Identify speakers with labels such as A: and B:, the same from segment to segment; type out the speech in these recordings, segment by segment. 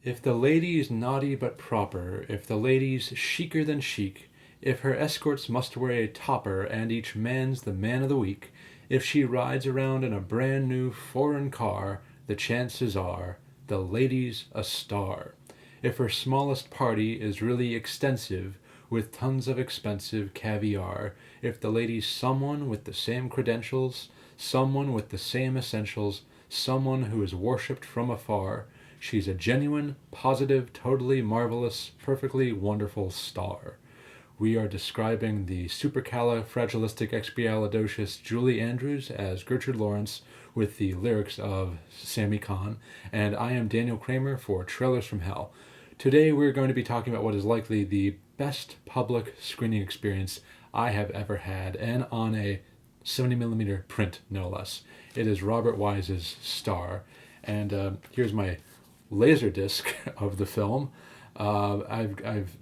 A: If the lady's naughty but proper, if the lady's chicer than chic, if her escorts must wear a topper and each man's the man of the week, if she rides around in a brand new foreign car, the chances are the lady's a star. If her smallest party is really extensive, with tons of expensive caviar, if the lady's someone with the same credentials, someone with the same essentials, someone who is worshipped from afar, she's a genuine, positive, totally marvelous, perfectly wonderful star. We are describing the supercalifragilisticexpialidocious Julie Andrews as Gertrude Lawrence with the lyrics of Sammy Kahn, and I am Daniel Kremer for Trailers from Hell. Today we're going to be talking about what is likely the best public screening experience I have ever had, and on a 70mm print, no less. It is Robert Wise's Star, and here's my laser disc of the film. I've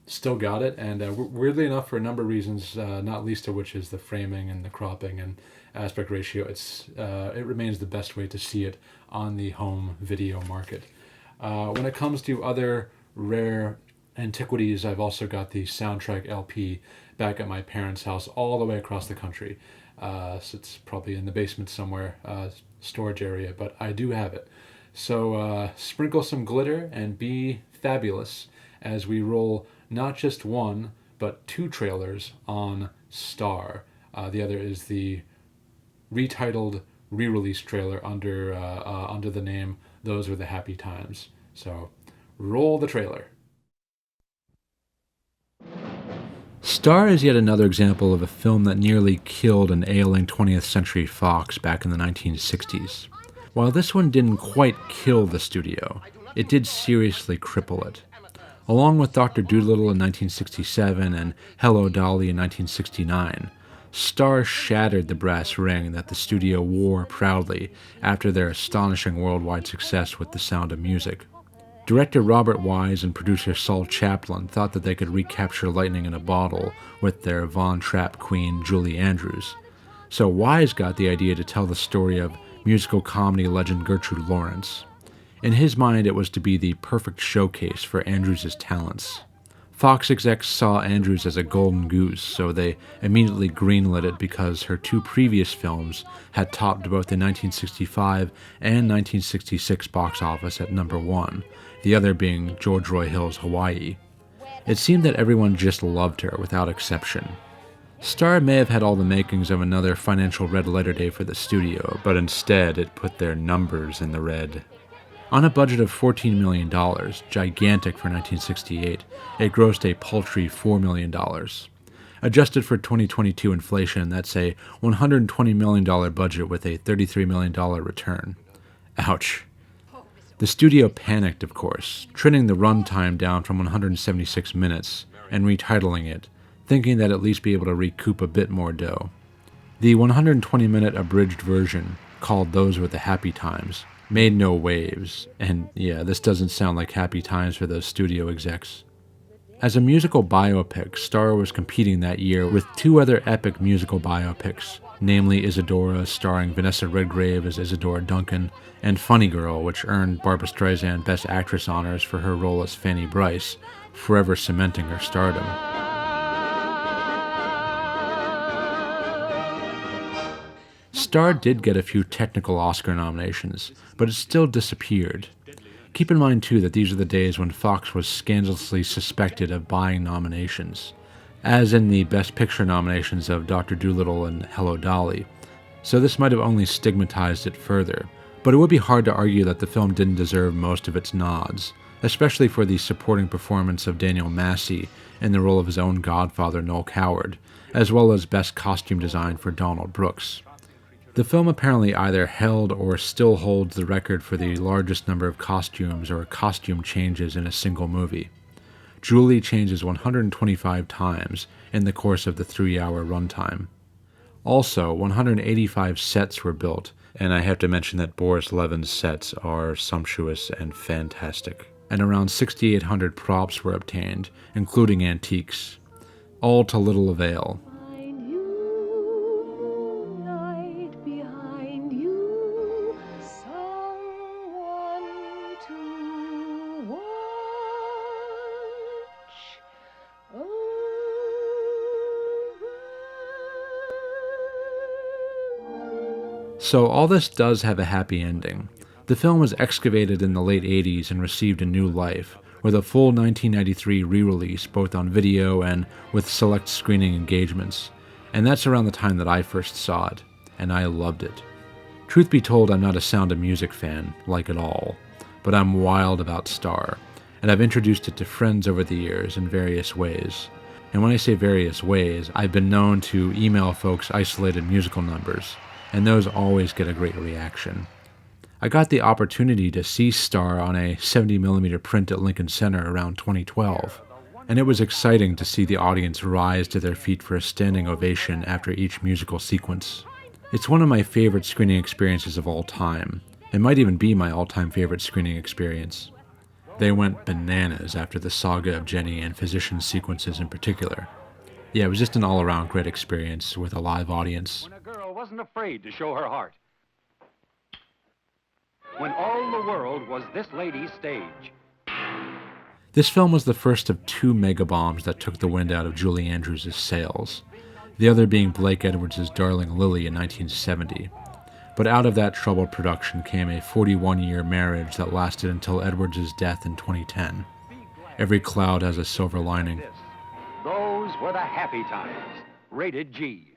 A: still got it, and weirdly enough, for a number of reasons, not least of which is the framing and the cropping and aspect ratio, it remains the best way to see it on the home video market. When it comes to other rare antiquities, I've also got the soundtrack LP back at my parents' house all the way across the country. So it's probably in the basement somewhere, storage area, but I do have it. So sprinkle some glitter and be fabulous as we roll not just one, but two trailers on Star. The other is the retitled re-release trailer under the name Those Were the Happy Times. So roll the trailer. Star is yet another example of a film that nearly killed an ailing 20th century Fox back in the 1960s. While this one didn't quite kill the studio, it did seriously cripple it. Along with Dr. Dolittle in 1967 and Hello, Dolly in 1969, Star shattered the brass ring that the studio wore proudly after their astonishing worldwide success with The Sound of Music. Director Robert Wise and producer Saul Chaplin thought that they could recapture lightning in a bottle with their Von Trapp queen Julie Andrews. So Wise got the idea to tell the story of musical comedy legend Gertrude Lawrence. In his mind, it was to be the perfect showcase for Andrews' talents. Fox execs saw Andrews as a golden goose, so they immediately greenlit it because her two previous films had topped both the 1965 and 1966 box office at number one, the other being George Roy Hill's Hawaii. It seemed that everyone just loved her without exception. Star may have had all the makings of another financial red letter day for the studio, but instead it put their numbers in the red. On a budget of $14 million, gigantic for 1968, it grossed a paltry $4 million. Adjusted for 2022 inflation, that's a $120 million budget with a $33 million return. Ouch. The studio panicked, of course, trimming the runtime down from 176 minutes and retitling it, thinking that at least be able to recoup a bit more dough. The 120-minute abridged version, called Those Were the Happy Times, made no waves, and yeah, this doesn't sound like happy times for those studio execs. As a musical biopic, Star was competing that year with two other epic musical biopics, namely Isadora, starring Vanessa Redgrave as Isadora Duncan, and Funny Girl, which earned Barbra Streisand Best Actress honors for her role as Fanny Bryce, forever cementing her stardom. Star did get a few technical Oscar nominations, but it still disappeared. Keep in mind, too, that these are the days when Fox was scandalously suspected of buying nominations, as in the Best Picture nominations of Dr. Dolittle and Hello, Dolly, so this might have only stigmatized it further, but it would be hard to argue that the film didn't deserve most of its nods, especially for the supporting performance of Daniel Massey in the role of his own godfather Noel Coward, as well as Best Costume Design for Donald Brooks. The film apparently either held or still holds the record for the largest number of costumes or costume changes in a single movie. Julie changes 125 times in the course of the 3-hour runtime. Also, 185 sets were built, and I have to mention that Boris Levin's sets are sumptuous and fantastic. And around 6,800 props were obtained, including antiques, all to little avail.
B: watch over.
A: So all this does have a happy ending. The film was excavated in the late 80s and received a new life, with a full 1993 re-release both on video and with select screening engagements. And that's around the time that I first saw it, and I loved it. Truth be told, I'm not a Sound of Music fan, like at all, but I'm wild about Star, and I've introduced it to friends over the years in various ways. And when I say various ways, I've been known to email folks isolated musical numbers, and those always get a great reaction. I got the opportunity to see Star on a 70mm print at Lincoln Center around 2012, and it was exciting to see the audience rise to their feet for a standing ovation after each musical sequence. It's one of my favorite screening experiences of all time. It might even be my all-time favorite screening experience. They went bananas after the saga of Jenny and physician sequences in particular. Yeah, it was just an all-around great experience with a live audience.
C: When a girl wasn't afraid to show her heart. When all the world was this lady's stage.
A: This film was the first of two megabombs that took the wind out of Julie Andrews' sails, the other being Blake Edwards' Darling Lily in 1970. But out of that troubled production came a 41-year marriage that lasted until Edwards' death in 2010. Every cloud has a silver lining.
C: Those were the happy times. Rated G.